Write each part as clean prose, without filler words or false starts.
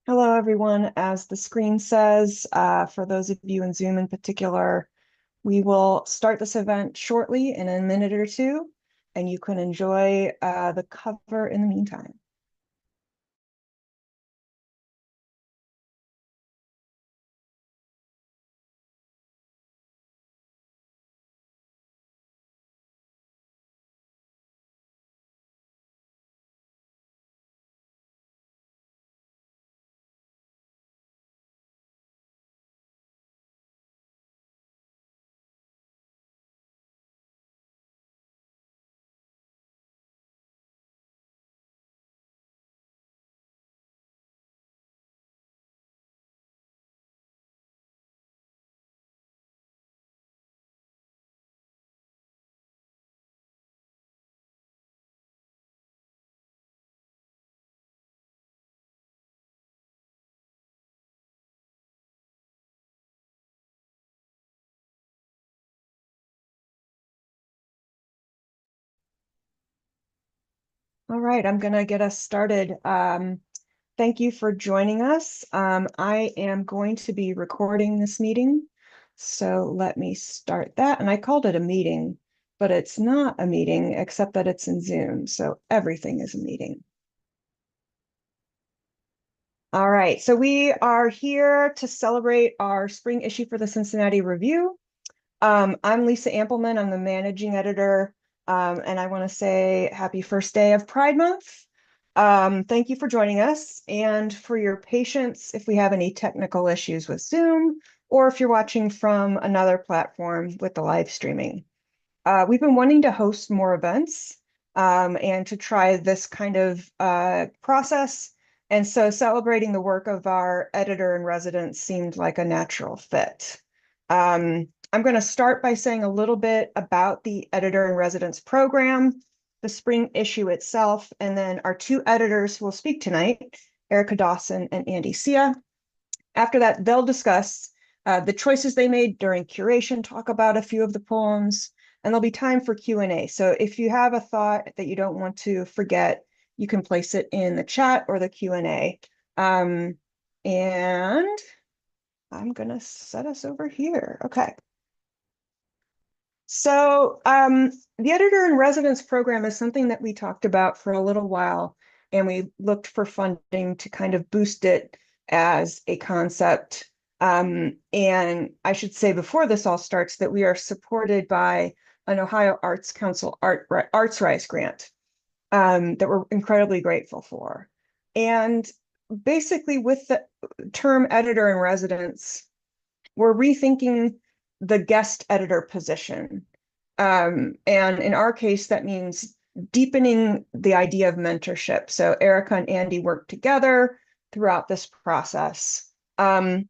Hello, everyone. As the screen says, for those of you in Zoom in particular, we will start this event shortly in a minute or two, and you can enjoy the cover in the meantime. All right, I'm going to get us started. Thank you for joining us. I am going to be recording this meeting, so let me start that. And I called it a meeting, but it's not a meeting except that it's in Zoom, so everything is a meeting. All right, so we are here to celebrate our spring issue for the Cincinnati Review. I'm Lisa Ampleman, I'm the managing editor, and I want to say happy first day of Pride Month. Thank you for joining us and for your patience if we have any technical issues with Zoom or if you're watching from another platform with the live streaming. We've been wanting to host more events and to try this kind of process. And so celebrating the work of our editor in residence seemed like a natural fit. I'm going to start by saying a little bit about the editor in residence program, the spring issue itself, and then our two editors who will speak tonight, Erica Dawson and Andy Sia. After that, they'll discuss the choices they made during curation, talk about a few of the poems, and there'll be time for Q&A. So if you have a thought that you don't want to forget, you can place it in the chat or the Q&A. And I'm going to set us over here. Okay. So the editor in residence program is something that we talked about for a little while, and we looked for funding to kind of boost it as a concept. And I should say before this all starts that we are supported by an Ohio Arts Council Arts Rise grant that we're incredibly grateful for. And basically with the term editor in residence, we're rethinking the guest editor position. And in our case, that means deepening the idea of mentorship. So Erica and Andy worked together throughout this process.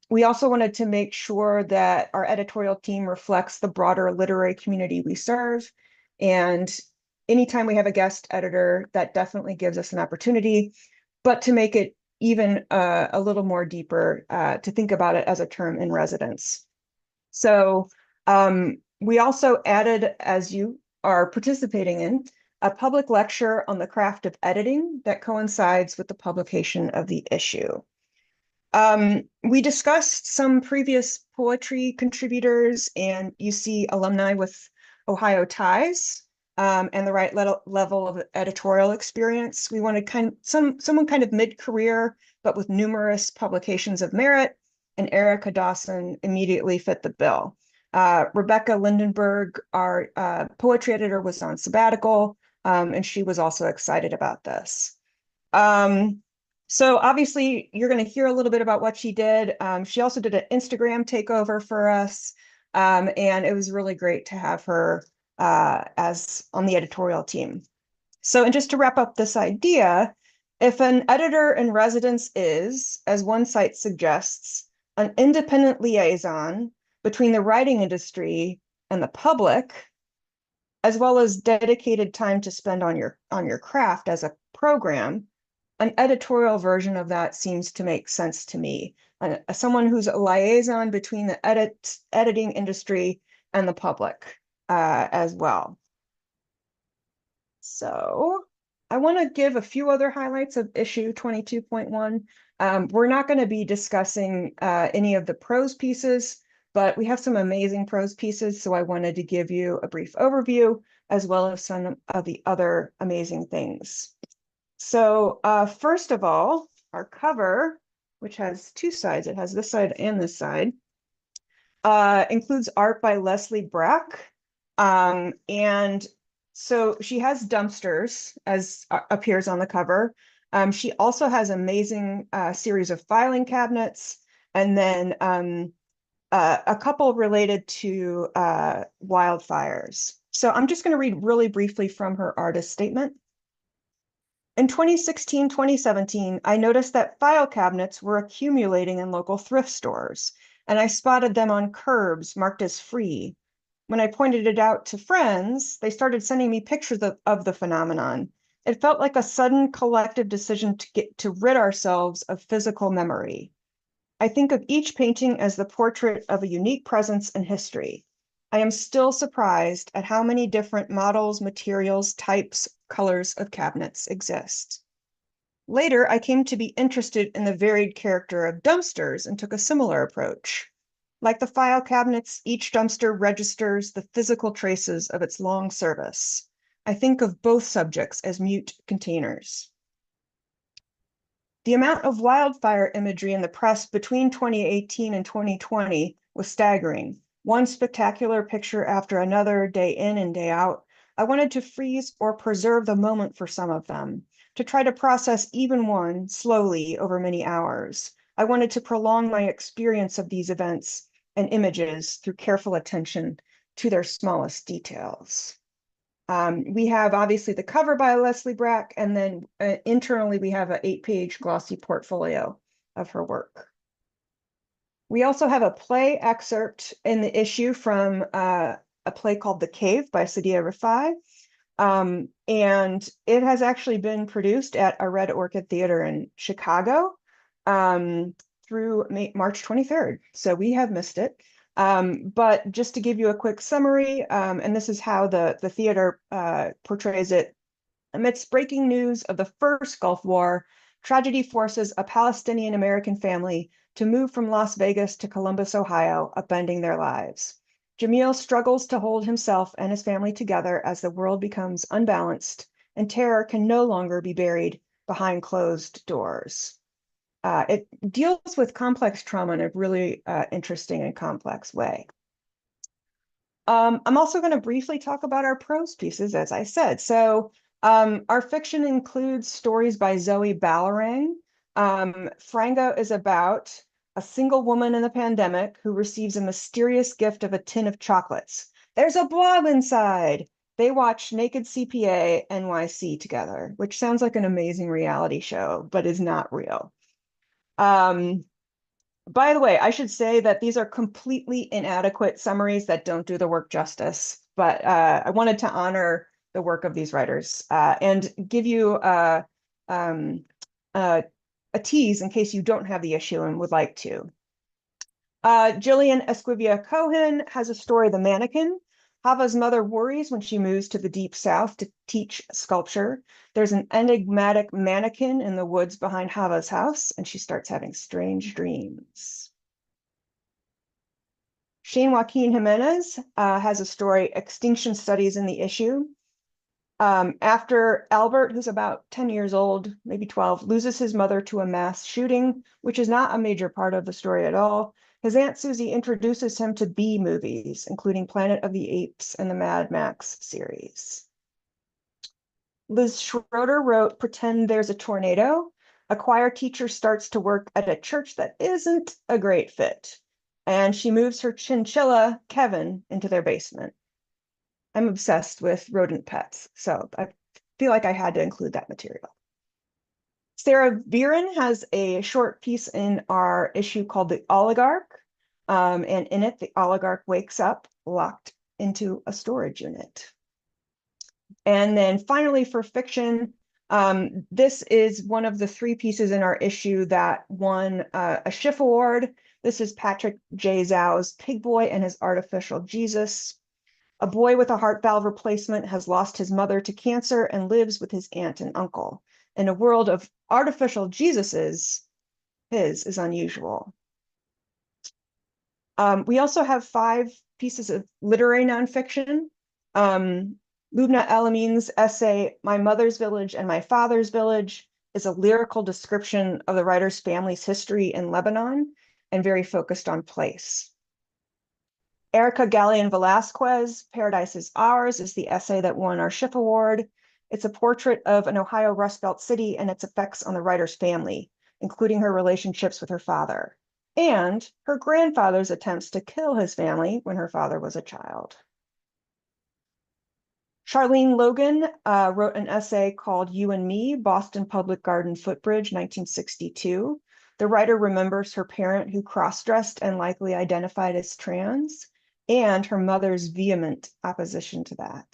We also wanted to make sure that our editorial team reflects the broader literary community we serve. And anytime we have a guest editor, that definitely gives us an opportunity, but to make it even a little more deeper, to think about it as a term in residence. So we also added, as you are participating in, a public lecture on the craft of editing that coincides with the publication of the issue. We discussed some previous poetry contributors, and you see alumni with Ohio ties and the right level of editorial experience. We wanted someone kind of mid-career, but with numerous publications of merit, and Erica Dawson immediately fit the bill. Rebecca Lindenberg, our poetry editor, was on sabbatical, and she was also excited about this. So obviously you're going to hear a little bit about what she did. She also did an Instagram takeover for us. And it was really great to have her as on the editorial team. So, and just to wrap up this idea, if an editor in residence is, as one site suggests, an independent liaison between the writing industry and the public, as well as dedicated time to spend on your craft as a program, an editorial version of that seems to make sense to me. Someone who's a liaison between the editing industry and the public as well. So I want to give a few other highlights of issue 22.1. We're not going to be discussing any of the prose pieces, but we have some amazing prose pieces, so I wanted to give you a brief overview as well as some of the other amazing things. So first of all, our cover, which has two sides, it has this side and this side, includes art by Leslie Brack. And so she has dumpsters, as appears on the cover. She also has amazing series of filing cabinets, and then a couple related to wildfires. So I'm just going to read really briefly from her artist statement. In 2016, 2017, I noticed that file cabinets were accumulating in local thrift stores, and I spotted them on curbs marked as free. When I pointed it out to friends, they started sending me pictures of the phenomenon. It felt like a sudden collective decision to rid ourselves of physical memory. I think of each painting as the portrait of a unique presence in history. I am still surprised at how many different models, materials, types, colors of cabinets exist. Later, I came to be interested in the varied character of dumpsters and took a similar approach. Like the file cabinets, each dumpster registers the physical traces of its long service. I think of both subjects as mute containers. The amount of wildfire imagery in the press between 2018 and 2020 was staggering. One spectacular picture after another, day in and day out. I wanted to freeze or preserve the moment for some of them, to try to process even one slowly over many hours. I wanted to prolong my experience of these events and images through careful attention to their smallest details. We have obviously the cover by Leslie Brack, and then internally we have an 8-page glossy portfolio of her work. We also have a play excerpt in the issue from a play called The Cave by Sadia Rifai. And it has actually been produced at a Red Orchid Theater in Chicago through March 23rd. So we have missed it. But just to give you a quick summary, and this is how the theater portrays it. Amidst breaking news of the first Gulf War, tragedy forces a Palestinian-American family to move from Las Vegas to Columbus, Ohio, upending their lives. Jamil struggles to hold himself and his family together as the world becomes unbalanced and terror can no longer be buried behind closed doors. It deals with complex trauma in a really interesting and complex way. I'm also going to briefly talk about our prose pieces, as I said. So our fiction includes stories by Zoe Ballerang. Frango is about a single woman in the pandemic who receives a mysterious gift of a tin of chocolates. There's a blob inside. They watch Naked CPA NYC together, which sounds like an amazing reality show, but is not real. By the way, I should say that these are completely inadequate summaries that don't do the work justice, but I wanted to honor the work of these writers and give you a tease in case you don't have the issue and would like to. Jillian Esquivia Cohen has a story, The Mannequin. Hava's mother worries when she moves to the Deep South to teach sculpture. There's an enigmatic mannequin in the woods behind Hava's house, and she starts having strange dreams. Shane Joaquin Jimenez has a story, Extinction Studies in the Issue. After Albert, who's about 10 years old, maybe 12, loses his mother to a mass shooting, which is not a major part of the story at all, his Aunt Susie introduces him to B movies, including Planet of the Apes and the Mad Max series. Liz Schroeder wrote Pretend There's a Tornado. A choir teacher starts to work at a church that isn't a great fit, and she moves her chinchilla, Kevin, into their basement. I'm obsessed with rodent pets, so I feel like I had to include that material. Sarah Viren has a short piece in our issue called The Oligarch, and in it, the oligarch wakes up locked into a storage unit. And then finally, for fiction, this is one of the 3 pieces in our issue that won a Schiff Award. This is Patrick J. Zhao's Pig Boy and His Artificial Jesus. A boy with a heart valve replacement has lost his mother to cancer and lives with his aunt and uncle. In a world of artificial Jesuses, his is unusual. We also have 5 pieces of literary nonfiction. Lubna El-Amin's essay, My Mother's Village and My Father's Village, is a lyrical description of the writer's family's history in Lebanon and very focused on place. Erica Gallion Velasquez, Paradise is Ours, is the essay that won our Schiff Award. It's a portrait of an Ohio Rust Belt city and its effects on the writer's family, including her relationships with her father and her grandfather's attempts to kill his family when her father was a child. Charlene Logan wrote an essay called You and Me, Boston Public Garden Footbridge, 1962. The writer remembers her parent who cross-dressed and likely identified as trans, and her mother's vehement opposition to that.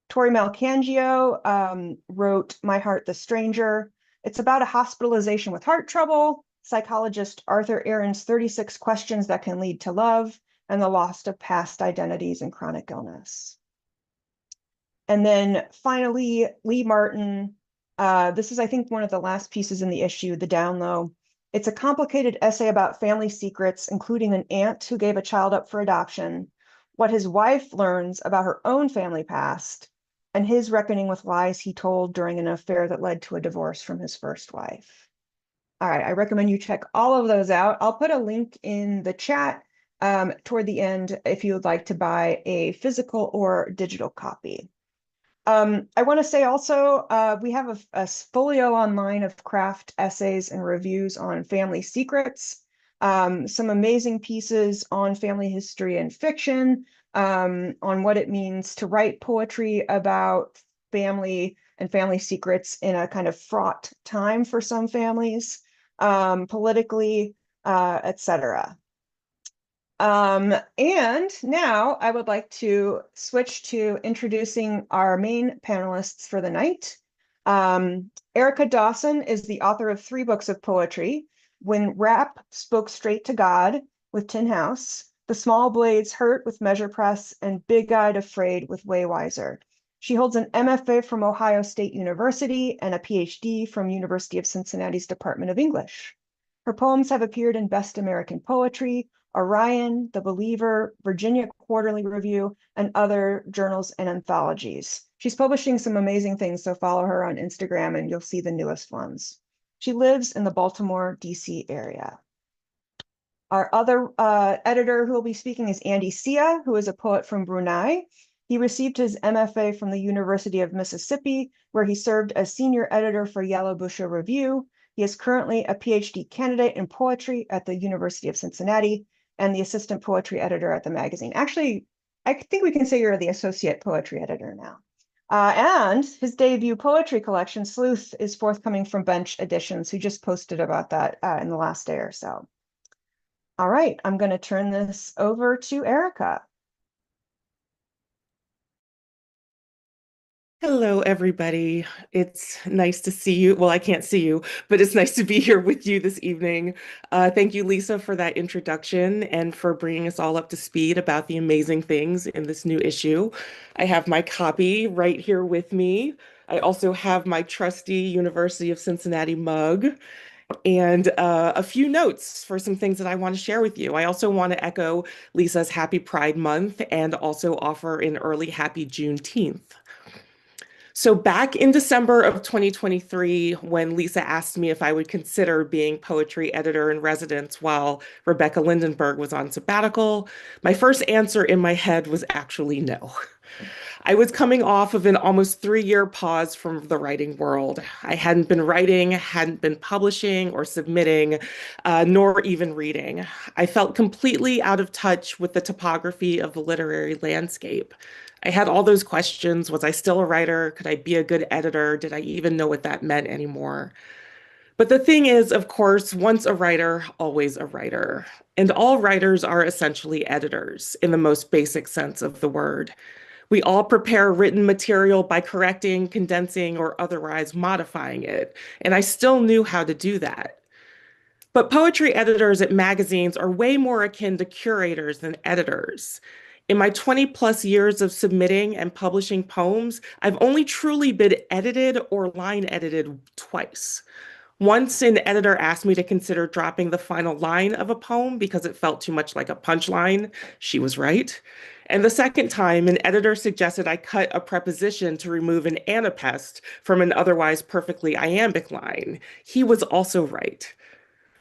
Tori Malcangio wrote My Heart the Stranger. It's about a hospitalization with heart trouble, psychologist Arthur Aaron's 36 questions that can lead to love, and the loss of past identities and chronic illness. And then finally, Lee Martin. This is, I think, one of the last pieces in the issue, The Down Low. It's a complicated essay about family secrets, including an aunt who gave a child up for adoption, what his wife learns about her own family past, and his reckoning with lies he told during an affair that led to a divorce from his first wife. All right, I recommend you check all of those out. I'll put a link in the chat toward the end if you would like to buy a physical or digital copy. I want to say also, we have a folio online of craft essays and reviews on family secrets, some amazing pieces on family history and fiction, on what it means to write poetry about family and family secrets in a kind of fraught time for some families, politically, etc. And now I would like to switch to introducing our main panelists for the night. Erica Dawson is the author of 3 books of poetry: When Rap Spoke Straight to God with Tin House, The Small Blades Hurt with Measure Press, and Big Eyed Afraid with Way Wiser. She holds an MFA from Ohio State University and a PhD from University of Cincinnati's Department of English. Her poems have appeared in Best American Poetry, Orion, The Believer, Virginia Quarterly Review, and other journals and anthologies. She's publishing some amazing things, so follow her on Instagram and you'll see the newest ones. She lives in the Baltimore, D.C. area. Our other editor who will be speaking is Andy Sia, who is a poet from Brunei. He received his MFA from the University of Mississippi, where he served as senior editor for Yellow Busha Review. He is currently a PhD candidate in poetry at the University of Cincinnati and the assistant poetry editor at the magazine. Actually, I think we can say you're the associate poetry editor now. And his debut poetry collection, Sleuth, is forthcoming from Bench Editions, who just posted about that in the last day or so. All right, I'm going to turn this over to Erica. Hello, everybody. It's nice to see you. Well, I can't see you, but it's nice to be here with you this evening. Thank you, Lisa, for that introduction and for bringing us all up to speed about the amazing things in this new issue. I have my copy right here with me. I also have my trusty University of Cincinnati mug and a few notes for some things that I want to share with you. I also want to echo Lisa's Happy Pride Month and also offer an early Happy Juneteenth. So back in December of 2023, when Lisa asked me if I would consider being poetry editor in residence while Rebecca Lindenberg was on sabbatical, my first answer in my head was actually no. I was coming off of an almost 3-year pause from the writing world. I hadn't been writing, hadn't been publishing or submitting, nor even reading. I felt completely out of touch with the topography of the literary landscape. I had all those questions. Was I still a writer? Could I be a good editor? Did I even know what that meant anymore? But the thing is, of course, once a writer, always a writer. And all writers are essentially editors in the most basic sense of the word. We all prepare written material by correcting, condensing, or otherwise modifying it. And I still knew how to do that. But poetry editors at magazines are way more akin to curators than editors. In my 20 plus years of submitting and publishing poems, I've only truly been edited or line edited twice. Once an editor asked me to consider dropping the final line of a poem because it felt too much like a punchline. She was right. And the second time, an editor suggested I cut a preposition to remove an anapest from an otherwise perfectly iambic line. He was also right.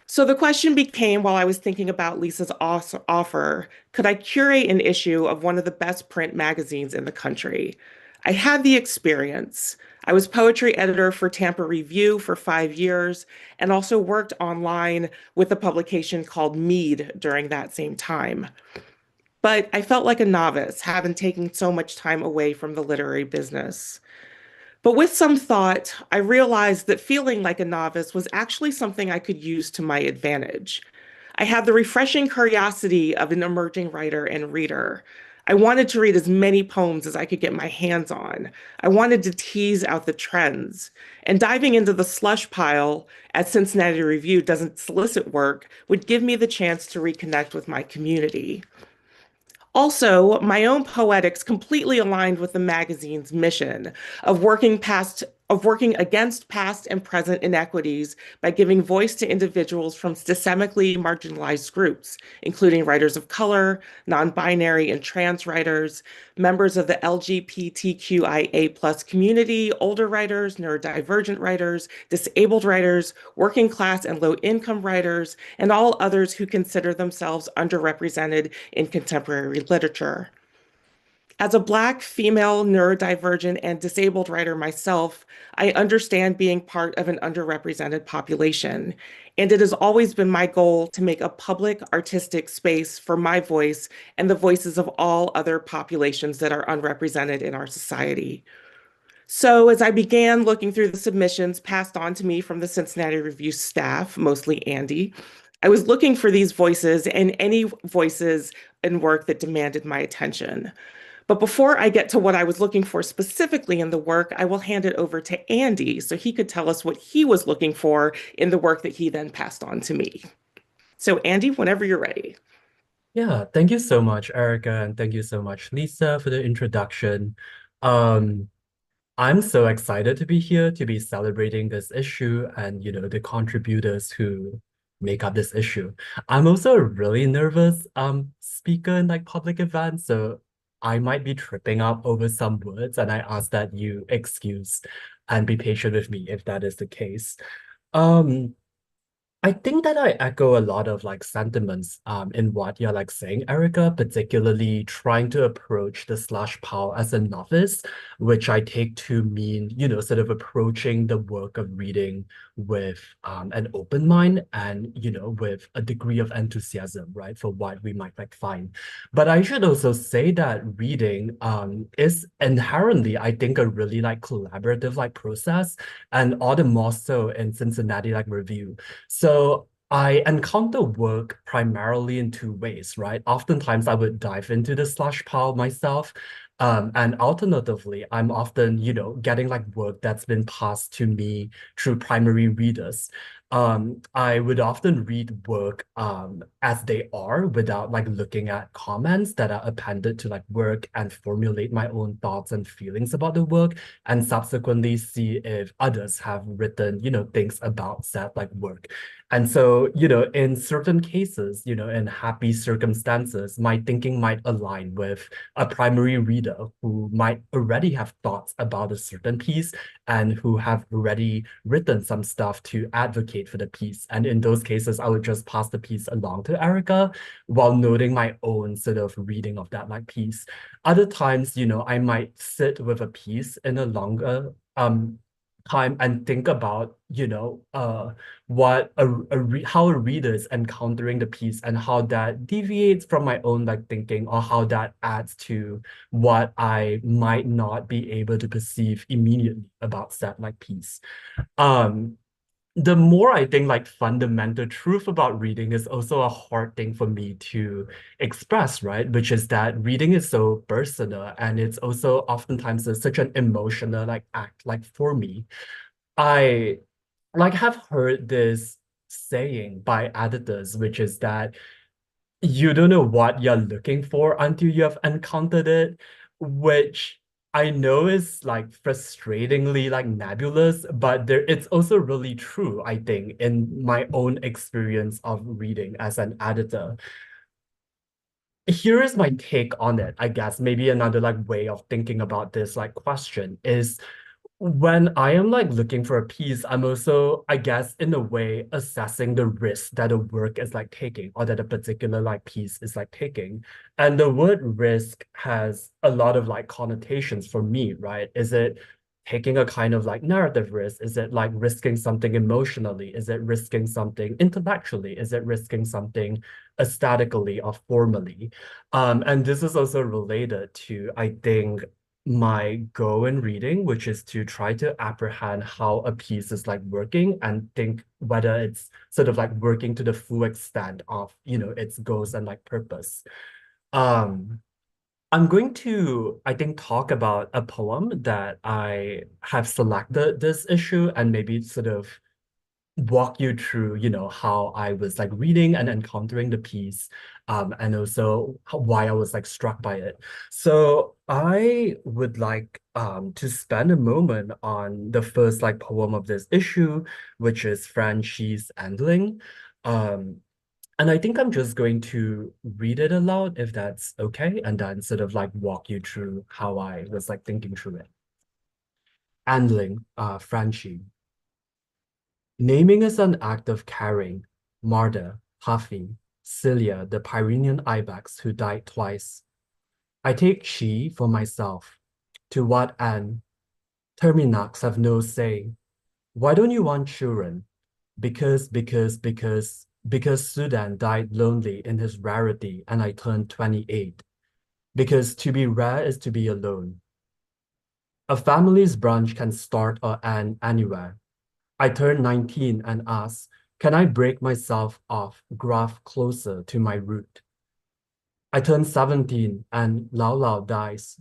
So the question became, while I was thinking about Lisa's offer, could I curate an issue of one of the best print magazines in the country? I had the experience. I was poetry editor for Tampa Review for 5 years and also worked online with a publication called Mead during that same time. But I felt like a novice, having taken so much time away from the literary business. But with some thought, I realized that feeling like a novice was actually something I could use to my advantage. I had the refreshing curiosity of an emerging writer and reader. I wanted to read as many poems as I could get my hands on. I wanted to tease out the trends. And diving into the slush pile at Cincinnati Review doesn't solicit work would give me the chance to reconnect with my community. Also, my own poetics completely aligned with the magazine's mission of working against past and present inequities by giving voice to individuals from systemically marginalized groups, including writers of color, non-binary and trans writers, members of the LGBTQIA+ community, older writers, neurodivergent writers, disabled writers, working class and low income writers, and all others who consider themselves underrepresented in contemporary literature. As a Black, female, neurodivergent, and disabled writer myself, I understand being part of an underrepresented population. And it has always been my goal to make a public artistic space for my voice and the voices of all other populations that are unrepresented in our society. So, as I began looking through the submissions passed on to me from the Cincinnati Review staff, mostly Andy, I was looking for these voices and any voices and work that demanded my attention. But before I get to what I was looking for specifically in the work, I will hand it over to Andy so he could tell us what he was looking for in the work that he then passed on to me. So, Andy, whenever you're ready. Yeah, thank you so much, Erica, and thank you so much, Lisa, for the introduction. Um, I'm so excited to be here to be celebrating this issue and, the contributors who make up this issue. I'm also a really nervous speaker in like public events, so I might be tripping up over some words, and I ask that you excuse and be patient with me if that is the case. Um, I think that I echo a lot of like sentiments in what you're like saying, Erica, particularly trying to approach the slash pow as a novice, which I take to mean, sort of approaching the work of reading with an open mind and, with a degree of enthusiasm, right, for what we might like find. But I should also say that reading is inherently, I think, a really like collaborative like process, and all the more so in Cincinnati like review. So I encounter work primarily in two ways, right? Oftentimes I would dive into the slash pile myself. And alternatively, I'm often, getting like work that's been passed to me through primary readers. I would often read work as they are without like looking at comments that are appended to like work and formulate my own thoughts and feelings about the work, and subsequently see if others have written, things about said like work. And so, in certain cases, in happy circumstances, my thinking might align with a primary reader who might already have thoughts about a certain piece and who have already written some stuff to advocate for the piece. And in those cases, I would just pass the piece along to Erica while noting my own sort of reading of that like piece. Other times, I might sit with a piece in a longer time and think about, what how a reader is encountering the piece and how that deviates from my own like thinking, or how that adds to what I might not be able to perceive immediately about that like piece. Um, the more I think like fundamental truth about reading is also a hard thing for me to express, right? Which is that reading is so personal, and it's also oftentimes such an emotional like act. Like for me, I like have heard this saying by editors, which is that you don't know what you're looking for until you have encountered it, which I know is like frustratingly like nebulous, but it's also really true, I think, in my own experience of reading as an editor. Here is my take on it, I guess. Maybe another like way of thinking about this like question is when I am like looking for a piece, I'm also, I guess, in a way, assessing the risk that a work is like taking or that a particular like piece is like taking. And the word risk has a lot of like connotations for me, right? Is it taking a kind of like narrative risk? Is it like risking something emotionally? Is it risking something intellectually? Is it risking something aesthetically or formally? And this is also related to, I think, my goal in reading, which is to try to apprehend how a piece is like working and think whether it's sort of like working to the full extent of, its goals and like purpose. Um, I'm going to, I think, talk about a poem that I have selected this issue and maybe sort of walk you through, how I was like reading and encountering the piece, and also why I was like struck by it. So I would like to spend a moment on the first like poem of this issue, which is Frenchie's Endling. Um, and I think I'm just going to read it aloud if that's okay, and then sort of like walk you through how I was like thinking through it. Endling, Frenchie. Naming is an act of caring. Marda, Hafi, Celia, the Pyrenean ibex who died twice. I take she for myself. To what end? Terminax have no say. Why don't you want children? Because Sudan died lonely in his rarity and I turned 28. Because to be rare is to be alone. A family's branch can start or end anywhere. I turned 19 and asked, can I break myself off, graft closer to my root? I turned 17 and Lao Lao dies.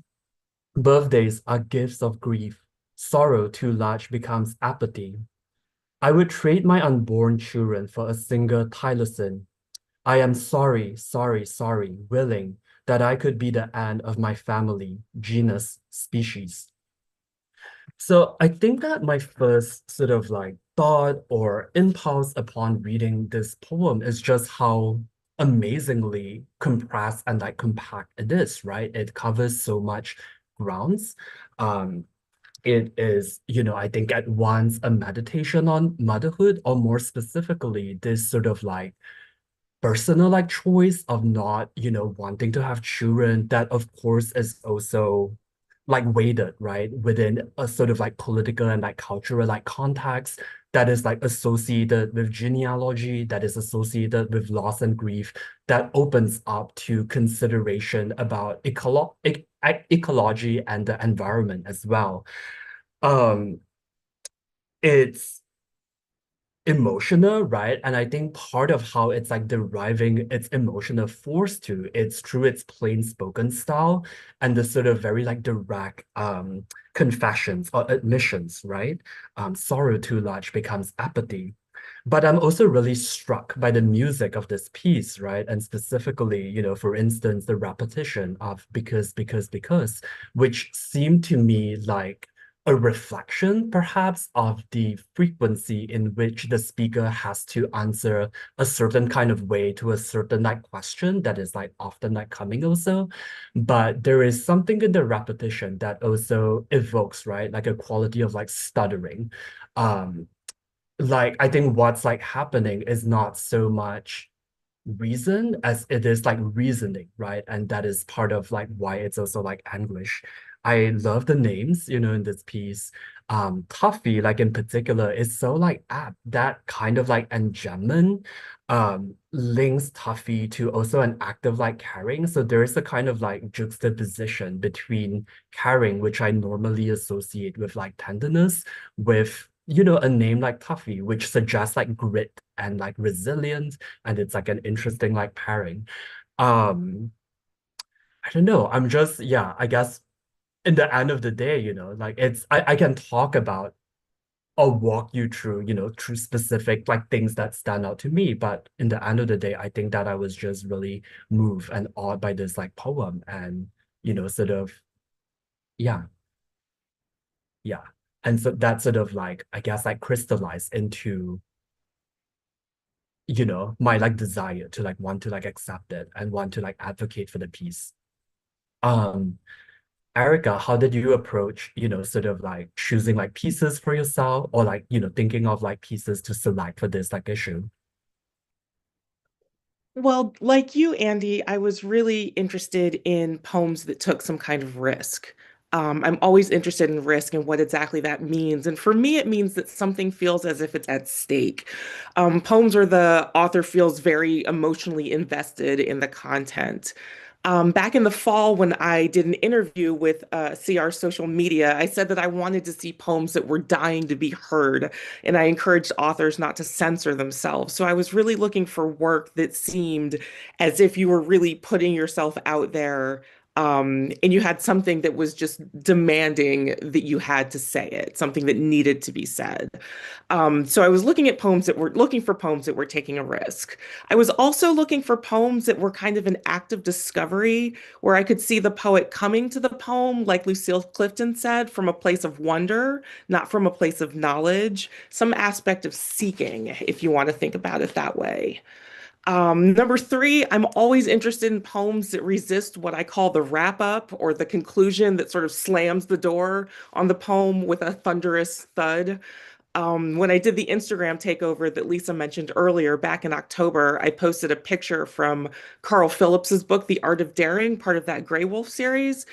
Birthdays are gifts of grief. Sorrow too large becomes apathy. I would trade my unborn children for a single Tylosin. I am sorry, sorry, sorry, willing that I could be the end of my family, genus, species. So I think that my first sort of like thought or impulse upon reading this poem is just how amazingly compressed and like compact it is, right? It covers so much grounds. Um, it is, I think at once a meditation on motherhood, or more specifically, this sort of like personal like choice of not, wanting to have children that of course is also like weighted, right, within a sort of like political and like cultural like context that is like associated with genealogy, that is associated with loss and grief, that opens up to consideration about ecology and the environment as well. Um, it's emotional, right? And I think part of how it's like deriving its emotional force to it's through its plain spoken style and the sort of very like direct confessions or admissions, right? Sorrow too large becomes apathy. But I'm also really struck by the music of this piece, right? And specifically, for instance, the repetition of because, which seemed to me like a reflection, perhaps, of the frequency in which the speaker has to answer a certain kind of way to a certain like question that is like often like coming also. But there is something in the repetition that also evokes, right, like a quality of like stuttering. Um, like I think what's like happening is not so much reason as it is like reasoning, right? And that is part of like why it's also like anguish. I love the names, in this piece. Toffee, like in particular, is so like apt. That kind of like enjambment links Toffee to also an act of like caring. So there is a kind of like juxtaposition between caring, which I normally associate with like tenderness, with a name like Toffee, which suggests like grit and like resilience, and it's like an interesting like pairing. Um, I don't know. I'm just, yeah, I guess in the end of the day, like I can talk about or walk you through, through specific like things that stand out to me. But in the end of the day, I think that I was just really moved and awed by this like poem and, sort of, yeah, yeah. And so that sort of like, I guess like crystallized into, my like desire to like want to like accept it and want to like advocate for the piece. Um, Erica, how did you approach, sort of like choosing like pieces for yourself or like, thinking of like pieces to select for this like issue? Well, like you, Andy, I was really interested in poems that took some kind of risk. I'm always interested in risk and what exactly that means. And for me, it means that something feels as if it's at stake. Poems where the author feels very emotionally invested in the content. Back in the fall, when I did an interview with CR Social Media, I said that I wanted to see poems that were dying to be heard, and I encouraged authors not to censor themselves. So I was really looking for work that seemed as if you were really putting yourself out there, and you had something that was just demanding that you had to say it, something that needed to be said. So I was looking for poems that were taking a risk. I was also looking for poems that were kind of an act of discovery, where I could see the poet coming to the poem, like Lucille Clifton said, from a place of wonder, not from a place of knowledge, some aspect of seeking, if you want to think about it that way. Number three, I'm always interested in poems that resist what I call the wrap up or the conclusion that sort of slams the door on the poem with a thunderous thud. When I did the Instagram takeover that Lisa mentioned earlier back in October, I posted a picture from Carl Phillips's book, The Art of Daring, part of that Grey Wolf series.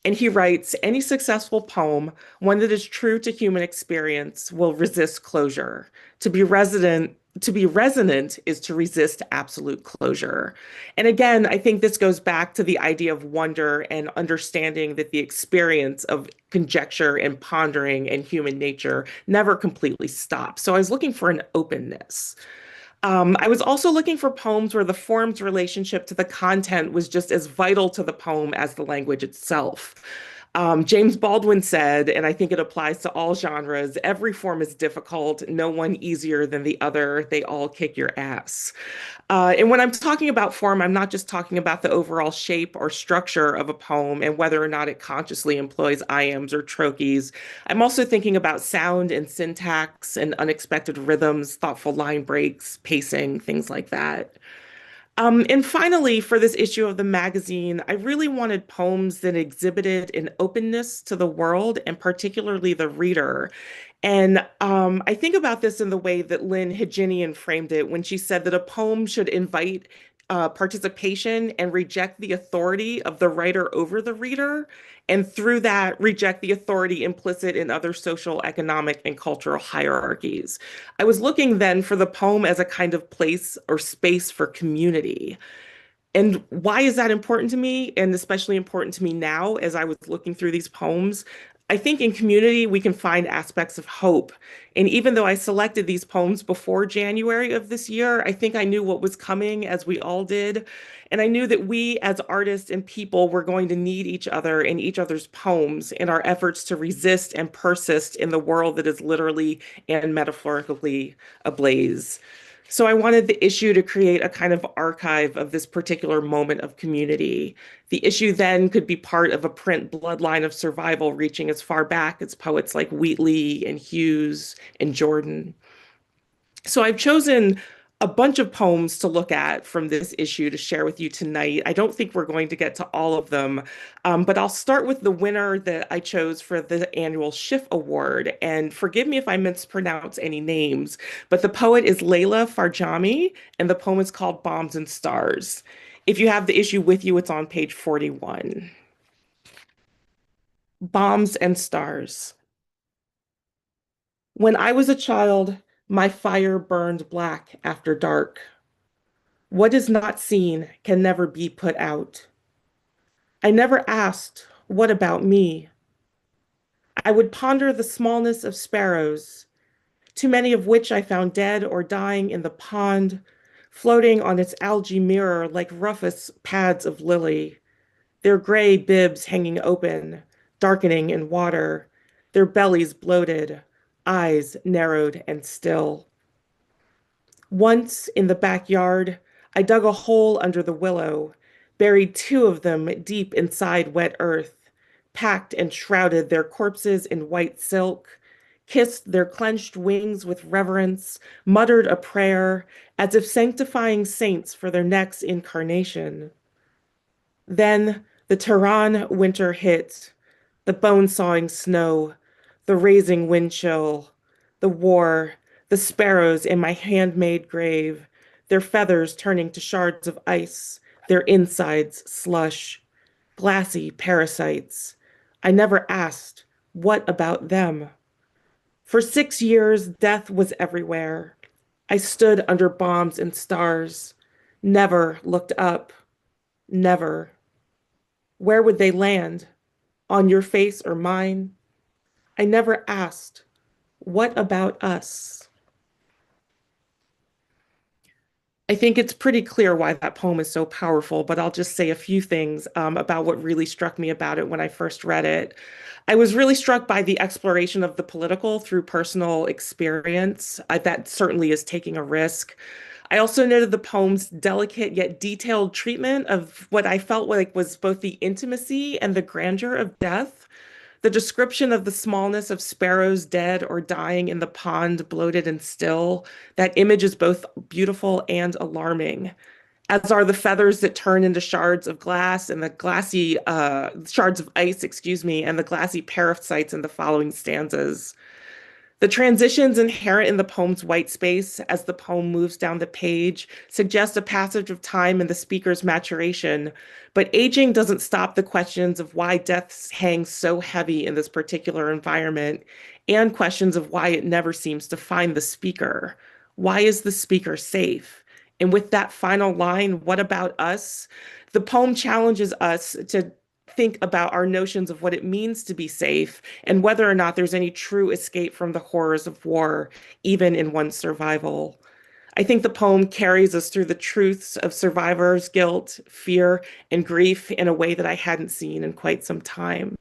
And he writes, any successful poem, one that is true to human experience, will resist closure. To be resonant is to resist absolute closure. And again, I think this goes back to the idea of wonder and understanding that the experience of conjecture and pondering and human nature never completely stops. So I was looking for an openness. I was also looking for poems where the form's relationship to the content was just as vital to the poem as the language itself. James Baldwin said, and I think it applies to all genres, every form is difficult, no one easier than the other. They all kick your ass. And when I'm talking about form, I'm not just talking about the overall shape or structure of a poem and whether or not it consciously employs iambs or trochees. I'm also thinking about sound and syntax and unexpected rhythms, thoughtful line breaks, pacing, things like that. And finally, for this issue of the magazine, I really wanted poems that exhibited an openness to the world and particularly the reader. And I think about this in the way that Lynn Higinian framed it when she said that a poem should invite participation and reject the authority of the writer over the reader, and through that, reject the authority implicit in other social, economic, and cultural hierarchies. I was looking then for the poem as a kind of place or space for community. And why is that important to me? And especially important to me now as I was looking through these poems. I think in community, we can find aspects of hope. And even though I selected these poems before January of this year, I think I knew what was coming, as we all did. And I knew that we, as artists and people, were going to need each other and each other's poems in our efforts to resist and persist in the world that is literally and metaphorically ablaze. So I wanted the issue to create a kind of archive of this particular moment of community. The issue then could be part of a print bloodline of survival reaching as far back as poets like Wheatley and Hughes and Jordan. So I've chosen a bunch of poems to look at from this issue to share with you tonight. I don't think we're going to get to all of them, but I'll start with the winner that I chose for the annual Schiff Award. And forgive me if I mispronounce any names, but the poet is Layla Farjami, and the poem is called Bombs and Stars. If you have the issue with you, it's on page 41. Bombs and Stars. When I was a child, my fire burned black after dark. What is not seen can never be put out. I never asked, what about me? I would ponder the smallness of sparrows, too many of which I found dead or dying in the pond, floating on its algae mirror like rufous pads of lily, their gray bibs hanging open, darkening in water, their bellies bloated, eyes narrowed and still. Once in the backyard, I dug a hole under the willow, buried two of them deep inside wet earth, packed and shrouded their corpses in white silk, kissed their clenched wings with reverence, muttered a prayer as if sanctifying saints for their next incarnation. Then the Tehran winter hit, the bone-sawing snow, the raising wind chill, the war, the sparrows in my handmade grave, their feathers turning to shards of ice, their insides slush, glassy parasites. I never asked, what about them? For 6 years, death was everywhere. I stood under bombs and stars, never looked up, never. Where would they land? On your face or mine? I never asked, what about us? I think it's pretty clear why that poem is so powerful, but I'll just say a few things about what really struck me about it when I first read it. I was really struck by the exploration of the political through personal experience. That certainly is taking a risk. I also noted the poem's delicate yet detailed treatment of what I felt like was both the intimacy and the grandeur of death. The description of the smallness of sparrows dead or dying in the pond, bloated and still, that image is both beautiful and alarming, as are the feathers that turn into shards of glass and the glassy shards of ice, excuse me, and the glassy parasites in the following stanzas. The transitions inherent in the poem's white space as the poem moves down the page suggest a passage of time in the speaker's maturation, but aging doesn't stop the questions of why death hangs so heavy in this particular environment and questions of why it never seems to find the speaker. Why is the speaker safe? And with that final line, what about us? The poem challenges us to think about our notions of what it means to be safe and whether or not there's any true escape from the horrors of war, even in one's survival. I think the poem carries us through the truths of survivors' guilt, fear, and grief in a way that I hadn't seen in quite some time.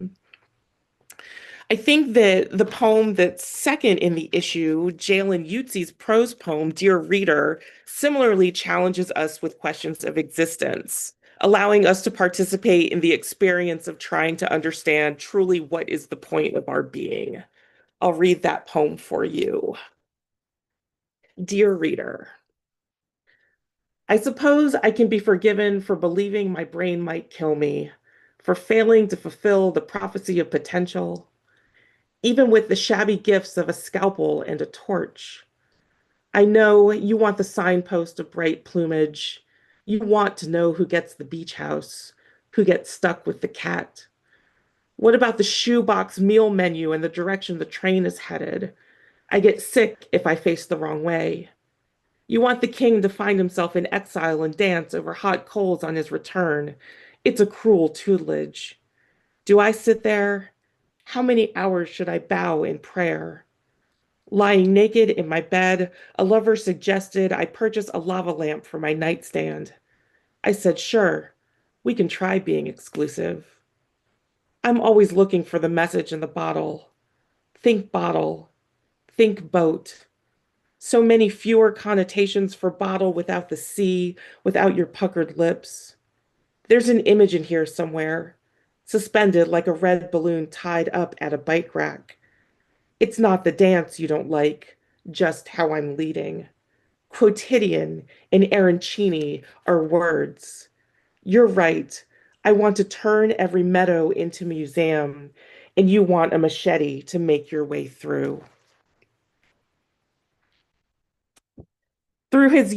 I think that the poem that's second in the issue, Jalen Utzi's prose poem, Dear Reader, similarly challenges us with questions of existence, allowing us to participate in the experience of trying to understand truly what is the point of our being. I'll read that poem for you. Dear Reader, I suppose I can be forgiven for believing my brain might kill me, for failing to fulfill the prophecy of potential, even with the shabby gifts of a scalpel and a torch. I know you want the signpost of bright plumage. You want to know who gets the beach house, who gets stuck with the cat. What about the shoebox meal menu and the direction the train is headed? I get sick if I face the wrong way. You want the king to find himself in exile and dance over hot coals on his return. It's a cruel tutelage. Do I sit there? How many hours should I bow in prayer? Lying naked in my bed, a lover suggested I purchase a lava lamp for my nightstand. I said, sure, we can try being exclusive. I'm always looking for the message in the bottle. Think bottle. Think boat. So many fewer connotations for bottle without the C, without your puckered lips. There's an image in here somewhere, suspended like a red balloon tied up at a bike rack. It's not the dance you don't like, just how I'm leading. Quotidian and arancini are words. You're right. I want to turn every meadow into museum, and you want a machete to make your way through. Through the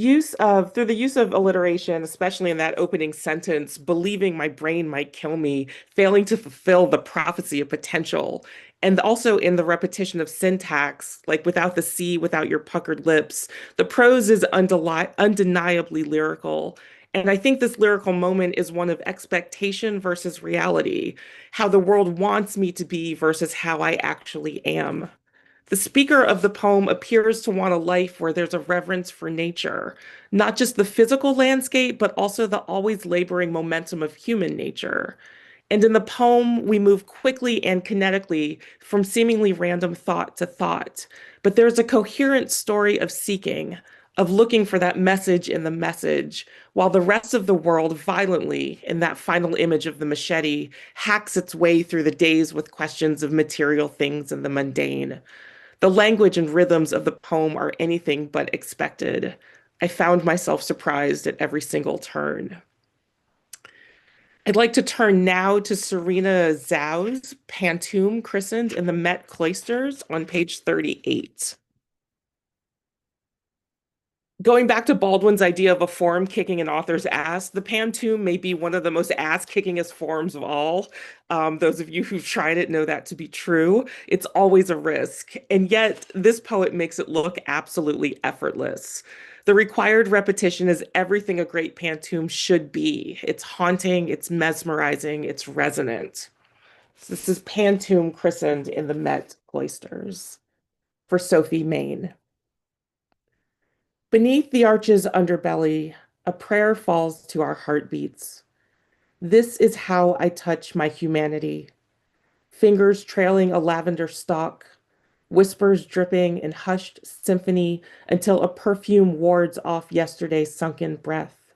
use of alliteration, especially in that opening sentence, believing my brain might kill me, failing to fulfill the prophecy of potential, and also in the repetition of syntax, like without the C, without your puckered lips, the prose is undeniably lyrical. And I think this lyrical moment is one of expectation versus reality, how the world wants me to be versus how I actually am. The speaker of the poem appears to want a life where there's a reverence for nature, not just the physical landscape, but also the always laboring momentum of human nature. And in the poem, we move quickly and kinetically from seemingly random thought to thought. But there's a coherent story of seeking, of looking for that message in the message, while the rest of the world violently, in that final image of the machete, hacks its way through the days with questions of material things and the mundane. The language and rhythms of the poem are anything but expected. I found myself surprised at every single turn. I'd like to turn now to Serena Zhao's Pantoum Christened in the Met Cloisters on page 38. Going back to Baldwin's idea of a form kicking an author's ass, the Pantoum may be one of the most ass-kickingest forms of all. Those of you who've tried it know that to be true. It's always a risk. And yet, this poet makes it look absolutely effortless. The required repetition is everything a great Pantoum should be. It's haunting, it's mesmerizing, it's resonant. So this is Pantoum Christened in the Met Cloisters for Sophie Main. Beneath the arch's underbelly, a prayer falls to our heartbeats. This is how I touch my humanity. Fingers trailing a lavender stalk, whispers dripping in hushed symphony until a perfume wards off yesterday's sunken breath.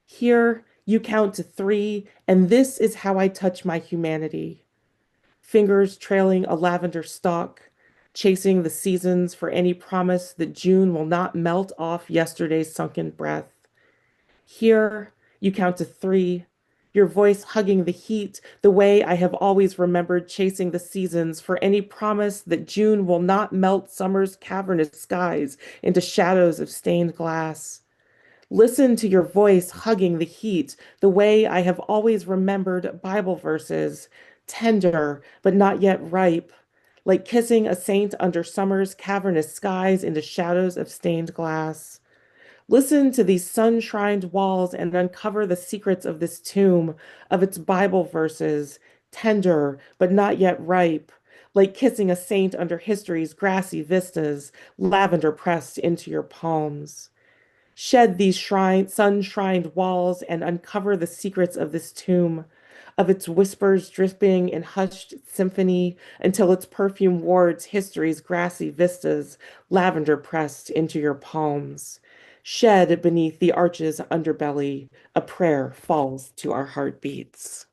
Here, you count to 3, and this is how I touch my humanity. Fingers trailing a lavender stalk, chasing the seasons for any promise that June will not melt off yesterday's sunken breath. Here, you count to 3, your voice hugging the heat, the way I have always remembered chasing the seasons for any promise that June will not melt summer's cavernous skies into shadows of stained glass. Listen to your voice hugging the heat, the way I have always remembered Bible verses, tender but not yet ripe, like kissing a saint under summer's cavernous skies into shadows of stained glass. Listen to these sun-shrined walls and uncover the secrets of this tomb, of its Bible verses, tender but not yet ripe, like kissing a saint under history's grassy vistas, lavender pressed into your palms. Shed these sun-shrined walls and uncover the secrets of this tomb, of its whispers dripping in hushed symphony until its perfume wards history's grassy vistas, lavender pressed into your palms. Shed beneath the arch's underbelly, a prayer falls to our heartbeats.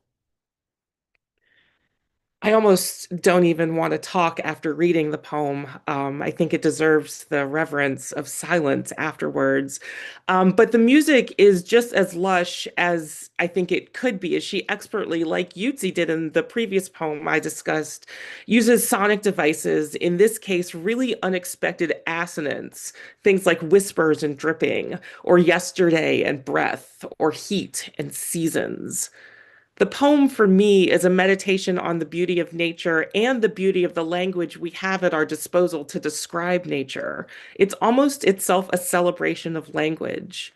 I almost don't even want to talk after reading the poem. I think it deserves the reverence of silence afterwards. But the music is just as lush as I think it could be, as she expertly, like Yutzi did in the previous poem I discussed, uses sonic devices, in this case, really unexpected assonance, things like whispers and dripping, or yesterday and breath, or heat and seasons. The poem for me is a meditation on the beauty of nature and the beauty of the language we have at our disposal to describe nature. It's almost itself a celebration of language.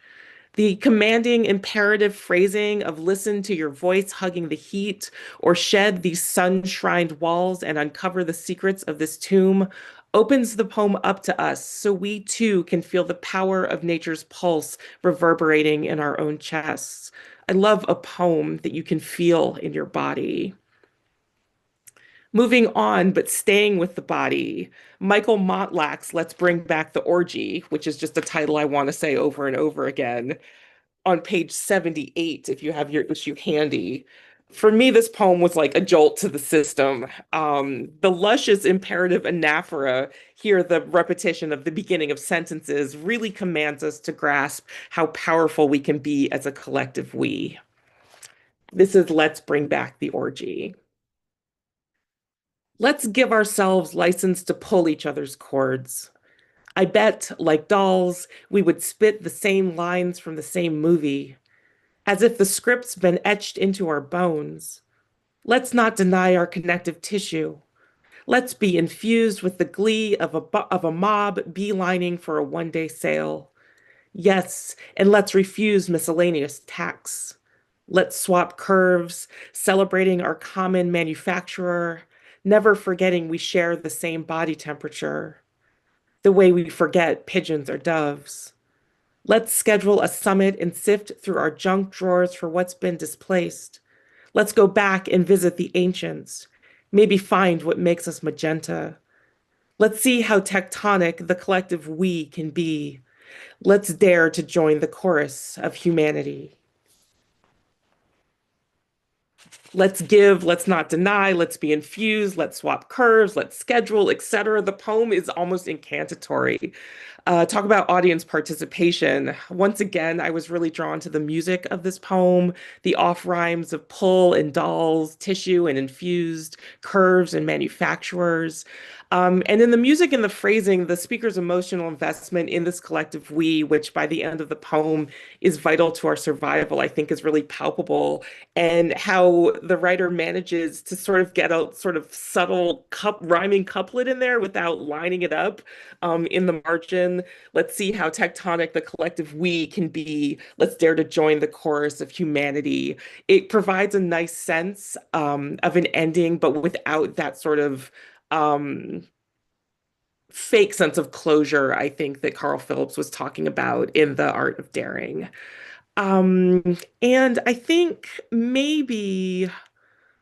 The commanding imperative phrasing of listen to your voice hugging the heat or shed these sun-shrined walls and uncover the secrets of this tomb opens the poem up to us so we too can feel the power of nature's pulse reverberating in our own chests. I love a poem that you can feel in your body. Moving on, but staying with the body, Michael Montlak's Let's Bring Back the Orgy, which is just a title I want to say over and over again, on page 78, if you have your issue handy. For me, this poem was like a jolt to the system. The luscious imperative anaphora, here the repetition of the beginning of sentences, really commands us to grasp how powerful we can be as a collective we. This is Let's Bring Back the Orgy. Let's give ourselves license to pull each other's cords. I bet, like dolls, we would spit the same lines from the same movie, as if the script's been etched into our bones. Let's not deny our connective tissue. Let's be infused with the glee of a mob beelining for a one-day sale. Yes, and let's refuse miscellaneous tax. Let's swap curves, celebrating our common manufacturer, never forgetting we share the same body temperature, the way we forget pigeons are doves. Let's schedule a summit and sift through our junk drawers for what's been displaced. Let's go back and visit the ancients, maybe find what makes us magenta. Let's see how tectonic the collective we can be. Let's dare to join the chorus of humanity. Let's give, let's not deny, let's be infused, let's swap curves, let's schedule, etc. The poem is almost incantatory. Talk about audience participation. Once again, I was really drawn to the music of this poem, the off rhymes of pull and dolls, tissue and infused, curves and manufacturers. And in the music and the phrasing, the speaker's emotional investment in this collective we, which by the end of the poem is vital to our survival, I think is really palpable. And how the writer manages to sort of get a sort of subtle rhyming couplet in there without lining it up in the margin. Let's see how tectonic the collective we can be. Let's dare to join the chorus of humanity. It provides a nice sense of an ending, but without that sort of fake sense of closure, I think, that Carl Phillips was talking about in The Art of Daring. And I think maybe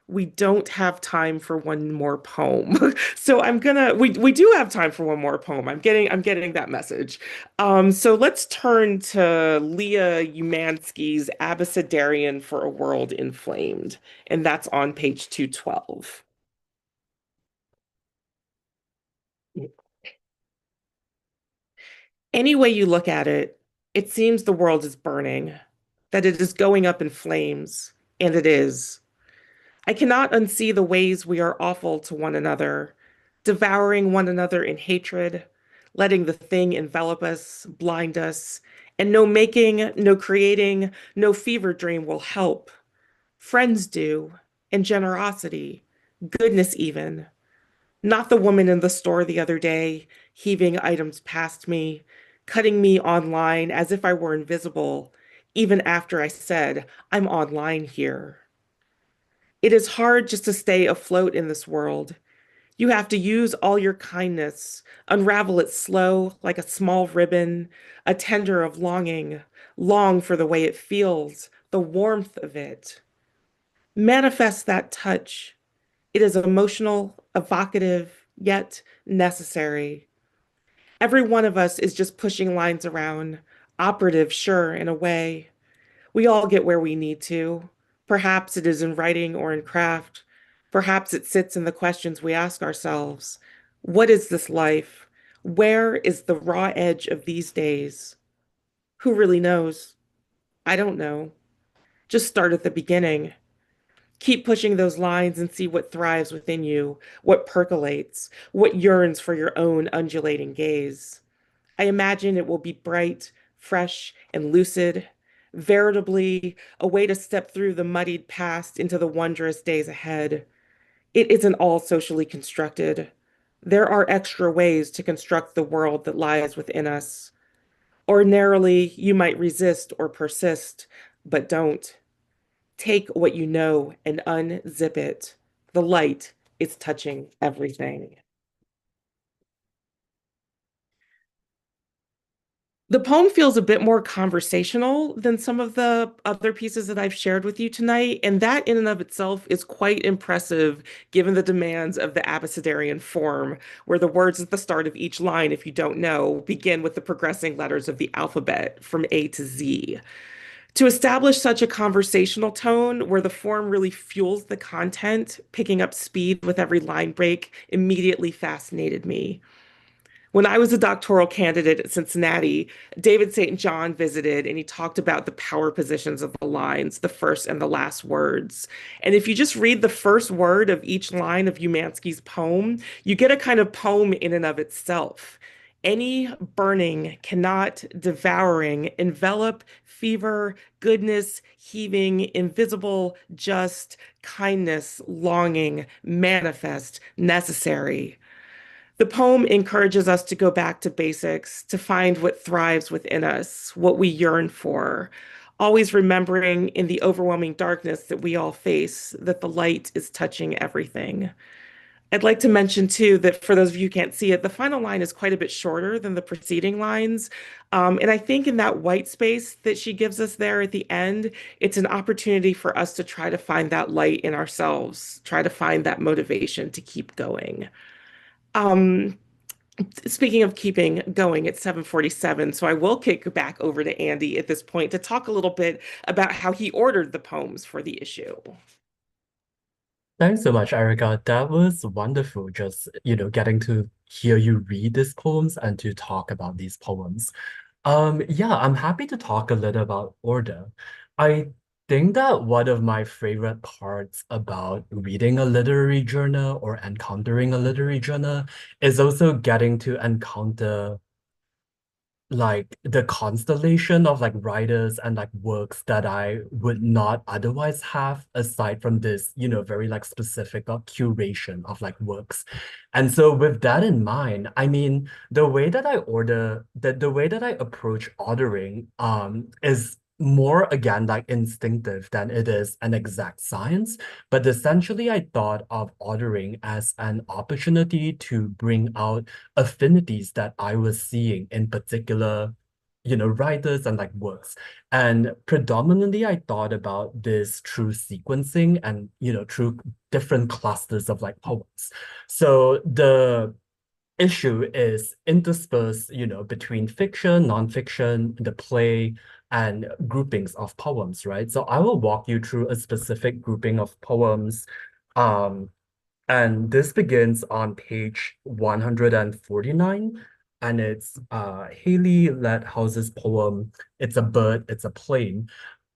we don't have time for one more poem. So we do have time for one more poem. I'm getting that message. So let's turn to Leah Umansky's Abecedarian for a World Inflamed, and that's on page 212. Any way you look at it, it seems the world is burning, that it is going up in flames, and it is. I cannot unsee the ways we are awful to one another, devouring one another in hatred, letting the thing envelop us, blind us, and no making, no creating, no fever dream will help. Friends do, and generosity, goodness even. Not the woman in the store the other day, heaving items past me, cutting me online as if I were invisible, even after I said, I'm online here. It is hard just to stay afloat in this world. You have to use all your kindness, unravel it slow like a small ribbon, a tender of longing, long for the way it feels, the warmth of it. Manifest that touch. It is emotional, evocative, yet necessary. Every one of us is just pushing lines around, operative, sure, in a way. We all get where we need to. Perhaps it is in writing or in craft. Perhaps it sits in the questions we ask ourselves. What is this life? Where is the raw edge of these days? Who really knows? I don't know. Just start at the beginning. Keep pushing those lines and see what thrives within you, what percolates, what yearns for your own undulating gaze. I imagine it will be bright, fresh, and lucid, veritably a way to step through the muddied past into the wondrous days ahead. It isn't all socially constructed. There are extra ways to construct the world that lies within us. Ordinarily, you might resist or persist, but don't. Take what you know and unzip it. The light is touching everything. The poem feels a bit more conversational than some of the other pieces that I've shared with you tonight, and that in and of itself is quite impressive given the demands of the abecedarian form, where the words at the start of each line, if you don't know, begin with the progressing letters of the alphabet from A to Z. To establish such a conversational tone where the form really fuels the content, picking up speed with every line break immediately fascinated me. When I was a doctoral candidate at Cincinnati, David St. John visited and he talked about the power positions of the lines, the first and the last words. And if you just read the first word of each line of Umansky's poem, you get a kind of poem in and of itself. Any burning, cannot, devouring, envelop, fever, goodness, heaving, invisible, just, kindness, longing, manifest, necessary. The poem encourages us to go back to basics, to find what thrives within us, what we yearn for, always remembering in the overwhelming darkness that we all face that the light is touching everything. I'd like to mention too that for those of you who can't see it, the final line is quite a bit shorter than the preceding lines. And I think in that white space that she gives us there at the end, it's an opportunity for us to try to find that light in ourselves, try to find that motivation to keep going. Um, Speaking of keeping going, it's 7:47, so I will kick back over to Andy at this point to talk a little bit about how he ordered the poems for the issue. Thanks so much, Erica. That was wonderful, just, getting to hear you read these poems and to talk about these poems. Yeah, I'm happy to talk a little about order. I think that one of my favorite parts about reading a literary journal or encountering a literary journal is also getting to encounter like the constellation of like writers and like works that I would not otherwise have aside from this, very like specific curation of like works. And so with that in mind, I mean, the way that I approach ordering is more again like instinctive than it is an exact science. But essentially I thought of ordering as an opportunity to bring out affinities that I was seeing in particular, writers and like works. And predominantly, I thought about this through sequencing and, through different clusters of like poems. So the issue is interspersed, between fiction, nonfiction, the play, and groupings of poems, right? So I will walk you through a specific grouping of poems. Um, and this begins on page 149, and it's Haley House's poem, It's a Bird, It's a Plane.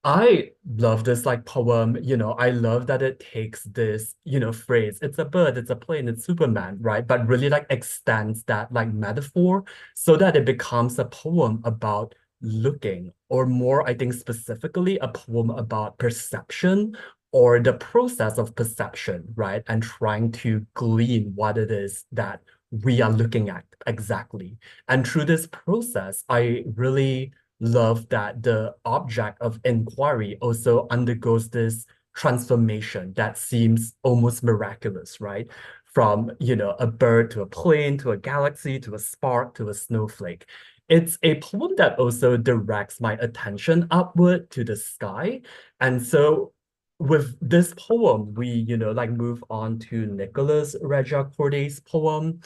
I love this like poem, I love that it takes this, phrase, it's a bird, it's a plane, it's Superman, right? But really like extends that like metaphor so that it becomes a poem about looking, or more, I think specifically a poem about perception or the process of perception, right? And trying to glean what it is that we are looking at exactly. And through this process, I really love that the object of inquiry also undergoes this transformation that seems almost miraculous, right? From, a bird to a plane to a galaxy to a spark to a snowflake. It's a poem that also directs my attention upward to the sky. And so with this poem, we, like move on to Nicholas Regiacordi's poem.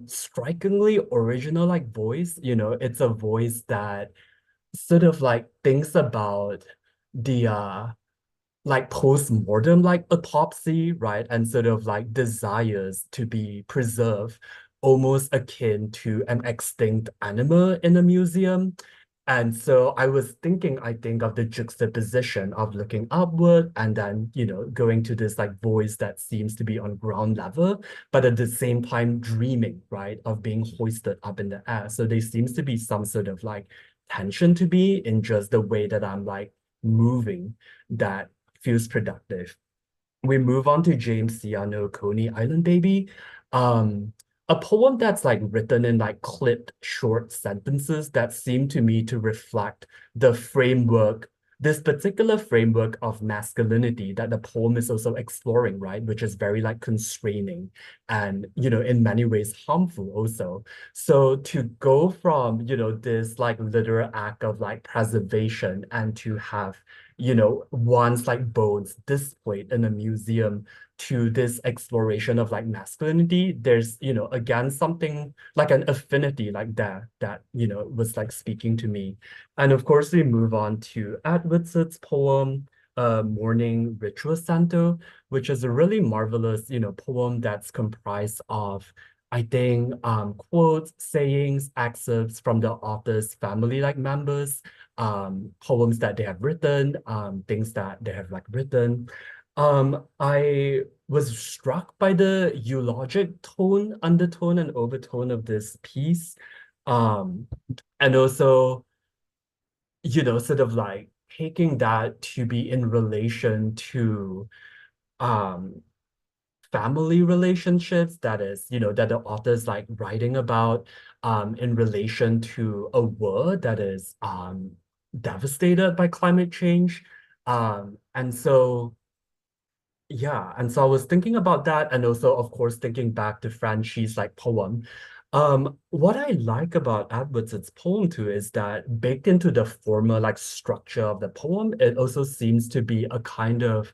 Strikingly original like voice, it's a voice that sort of like thinks about the like post-mortem like autopsy, right? And sort of like desires to be preserved, almost akin to an extinct animal in a museum. And so I was thinking, I think, of the juxtaposition of looking upward and then, going to this like voice that seems to be on ground level, but at the same time dreaming, right, of being hoisted up in the air. So there seems to be some sort of like tension to be in just the way that I'm like moving that feels productive. We move on to James Ciano, Coney Island Baby. A poem that's like written in like clipped short sentences that seem to me to reflect the framework, this particular framework of masculinity that the poem is also exploring, right? Which is very like constraining and, in many ways harmful also. So to go from, this like literal act of like preservation and to have one's like bones displayed in a museum to this exploration of like masculinity, there's, again, something like an affinity like that, was like speaking to me. And of course, we move on to Edwards's poem, Morning Ritual Santo, which is a really marvelous, poem that's comprised of I think quotes, sayings, excerpts from the author's family like members, poems that they have written, things that they have like written. I was struck by the eulogic tone, undertone, and overtone of this piece. Um, and also, sort of like taking that to be in relation to um family relationships that is, that the author's like writing about in relation to a world that is devastated by climate change. And so Yeah, and so I was thinking about that, and also, of course, thinking back to Franchi's like poem. What I like about Edwards's poem too is that baked into the former like structure of the poem, it also seems to be a kind of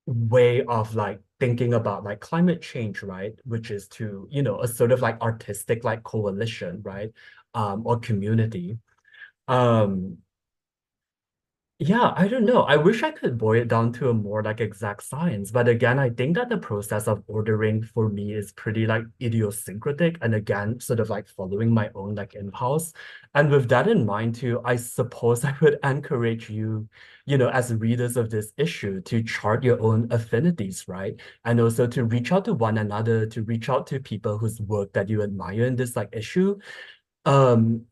way of like thinking about like climate change, right? Which is to, a sort of like artistic like coalition, right? Or community. Um, yeah, I don't know. I wish I could boil it down to a more like exact science. But again, I think that the process of ordering for me is pretty like idiosyncratic and again, sort of like following my own like impulse. And with that in mind too, I suppose I would encourage you, as readers of this issue to chart your own affinities, right? And also to reach out to one another, to reach out to people whose work that you admire in this like issue. Um,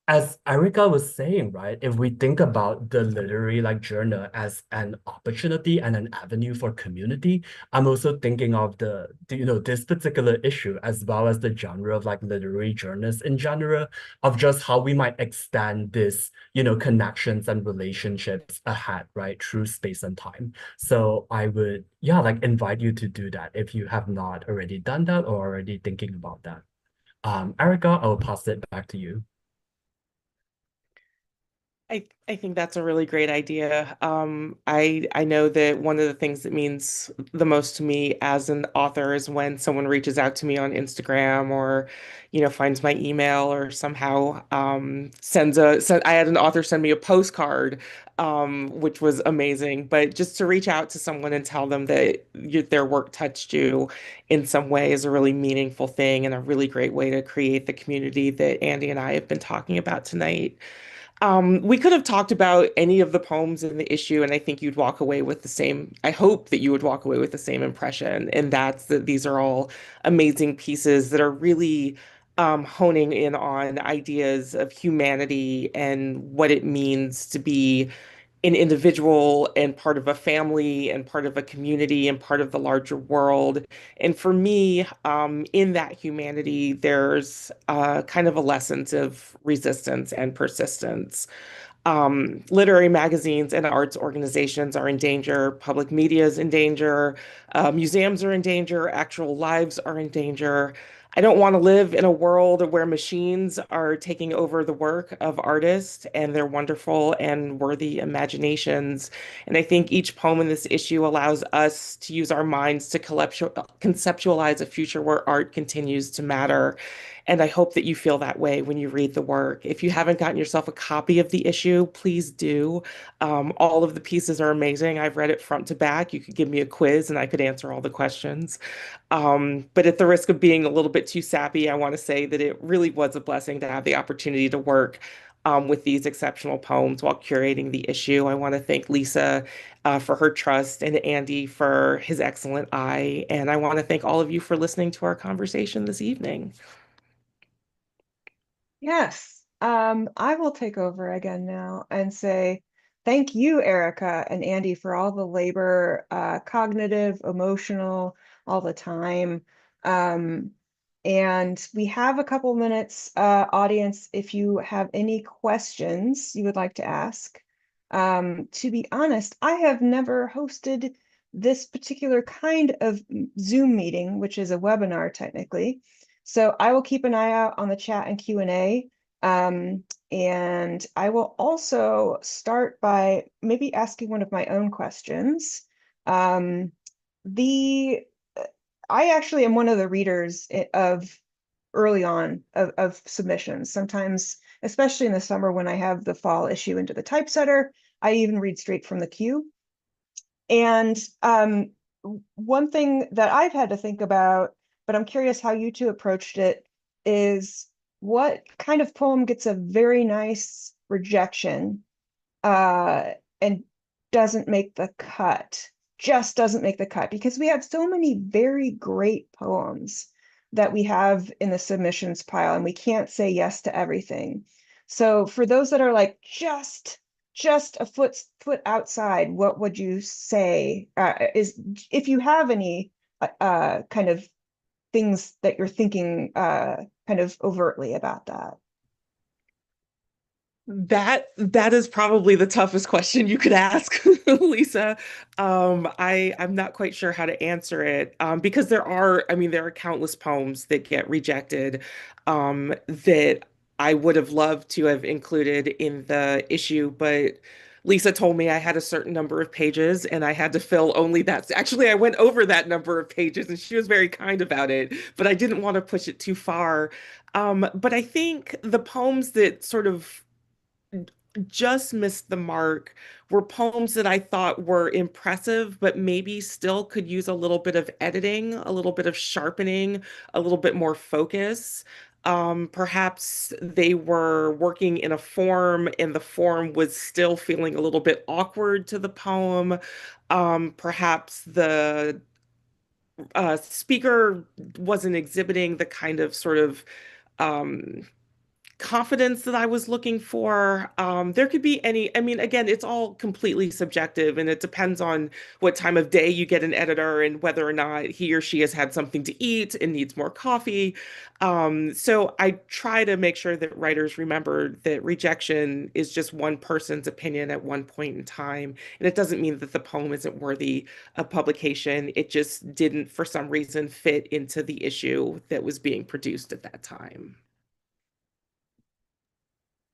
as Erica was saying, right, if we think about the literary like journal as an opportunity and an avenue for community, I'm also thinking of this particular issue as well as the genre of like literary journals in general of just how we might extend this, connections and relationships ahead, right, through space and time. So I would, yeah, like invite you to do that if you have not already done that or already thinking about that. Erica, I'll pass it back to you. I think that's a really great idea. I know that one of the things that means the most to me as an author is when someone reaches out to me on Instagram or, finds my email or somehow I had an author send me a postcard, which was amazing. But just to reach out to someone and tell them that their work touched you in some way is a really meaningful thing and a really great way to create the community that Andy and I have been talking about tonight. We could have talked about any of the poems in the issue, and I think you'd walk away with the same. I hope that you would walk away with the same impression, and that's that these are all amazing pieces that are really honing in on ideas of humanity and what it means to be an individual and part of a family and part of a community and part of the larger world. And for me, in that humanity, there's kind of a lessons of resistance and persistence. Literary magazines and arts organizations are in danger, public media is in danger, museums are in danger, actual lives are in danger. I don't want to live in a world where machines are taking over the work of artists and their wonderful and worthy imaginations. And I think each poem in this issue allows us to use our minds to conceptualize a future where art continues to matter. And I hope that you feel that way when you read the work. If you haven't gotten yourself a copy of the issue, please do. All of the pieces are amazing. I've read it front to back. You could give me a quiz and I could answer all the questions. But at the risk of being a little bit too sappy, I want to say that it really was a blessing to have the opportunity to work with these exceptional poems while curating the issue. I want to thank Lisa for her trust and Andy for his excellent eye. And I want to thank all of you for listening to our conversation this evening. Yes, I will take over again now and say thank you, Erica and Andy, for all the labor, cognitive, emotional, all the time. Um, and we have a couple minutes, audience, if you have any questions you would like to ask. To be honest, I have never hosted this particular kind of Zoom meeting, which is a webinar technically. So I will keep an eye out on the chat and Q&A. And I will also start by maybe asking one of my own questions. Um, the I actually am one of the readers of early on of submissions. Sometimes, especially in the summer when I have the fall issue into the typesetter, I even read straight from the queue. And one thing that I've had to think about, but I'm curious how you two approached it, is what kind of poem gets a very nice rejection uh, and doesn't make the cut, just doesn't make the cut, because we have so many very great poems that we have in the submissions pile, and we can't say yes to everything. So for those that are like just a foot outside, what would you say is if you have any kind of things that you're thinking kind of overtly about that? That is probably the toughest question you could ask, Lisa. I'm not quite sure how to answer it because I mean, there are countless poems that get rejected that I would have loved to have included in the issue, but Lisa told me I had a certain number of pages and I had to fill only that. Actually, I went over that number of pages and she was very kind about it, but I didn't want to push it too far. But I think the poems that sort of just missed the mark were poems that I thought were impressive, but maybe still could use a little bit of editing, a little bit of sharpening, a little bit more focus. Perhaps they were working in a form and the form was still feeling a little bit awkward to the poem. Perhaps the speaker wasn't exhibiting the kind of sort of um, confidence that I was looking for. There could be any, I mean, again, it's all completely subjective and it depends on what time of day you get an editor and whether or not he or she has had something to eat and needs more coffee. So I try to make sure that writers remember that rejection is just one person's opinion at one point in time. And it doesn't mean that the poem isn't worthy of publication. It just didn't, for some reason, fit into the issue that was being produced at that time.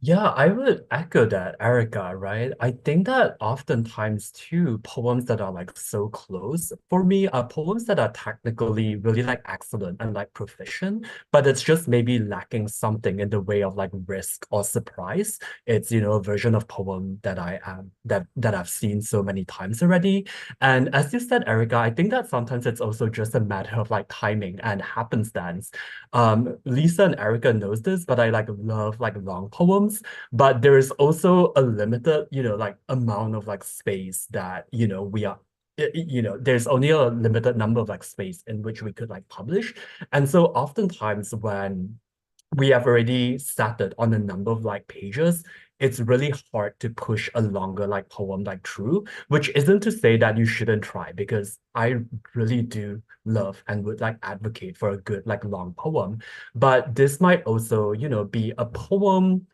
Yeah, I would echo that, Erica, right? I think that oftentimes too, poems that are like so close for me are poems that are technically really like excellent and like proficient, but it's just maybe lacking something in the way of like risk or surprise. It's, a version of poem that I am that I've seen so many times already. And as you said, Erica, I think that sometimes it's also just a matter of like timing and happenstance. Lisa and Erica knows this, but I like love like long poems, but there is also a limited, like amount of like space that, we are there's only a limited number of like space in which we could like publish. And so oftentimes when we have already started on a number of like pages, it's really hard to push a longer like poem like through, which isn't to say that you shouldn't try, because I really do love and would like advocate for a good like long poem. But this might also, be a poem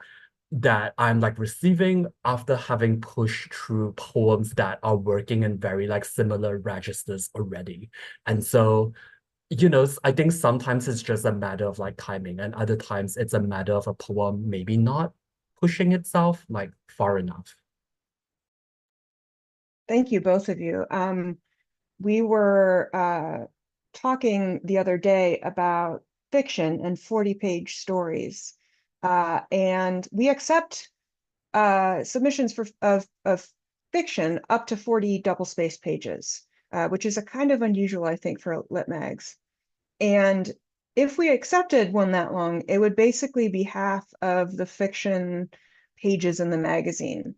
that I'm like receiving after having pushed through poems that are working in very like similar registers already. And so I think sometimes it's just a matter of like timing, and other times it's a matter of a poem maybe not pushing itself like far enough. Thank you, both of you. We were talking the other day about fiction and 40-page stories. And we accept submissions of fiction up to 40 double-spaced pages, which is a kind of unusual, I think, for lit mags. And if we accepted one that long, it would basically be half of the fiction pages in the magazine.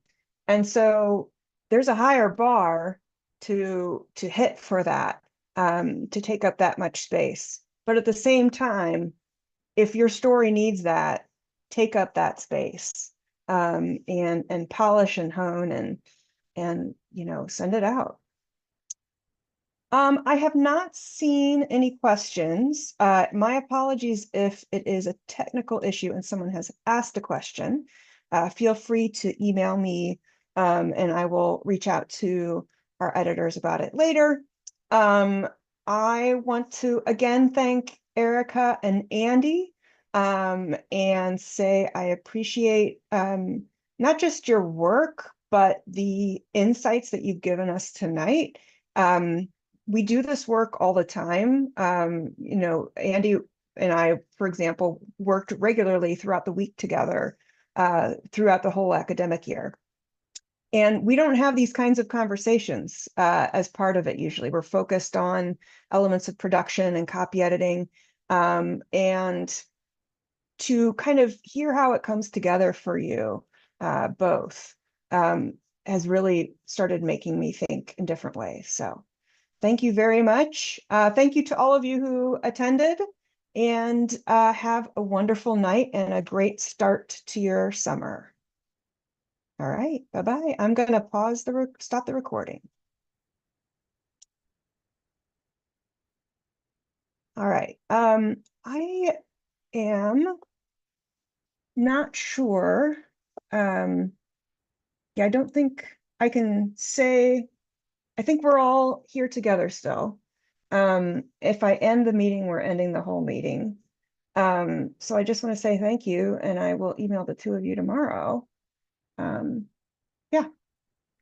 And so there's a higher bar to hit for that, to take up that much space. But at the same time, if your story needs that, take up that space, and polish and hone and send it out. I have not seen any questions. My apologies if it is a technical issue and someone has asked a question. Feel free to email me, and I will reach out to our editors about it later. I want to again thank Erica and Andy, and say I appreciate not just your work, but the insights that you've given us tonight. We do this work all the time. Andy and I, for example, worked regularly throughout the week together, throughout the whole academic year. And we don't have these kinds of conversations as part of it usually. We're focused on elements of production and copy editing, and to kind of hear how it comes together for you both, has really started making me think in different ways. So thank you very much. Thank you to all of you who attended, and have a wonderful night and a great start to your summer. All right, bye-bye. I'm going to stop the recording. All right. I am not sure Yeah, I don't think I can say, I think we're all here together still. If I end the meeting, we're ending the whole meeting. So I just want to say thank you, and I will email the two of you tomorrow. Yeah.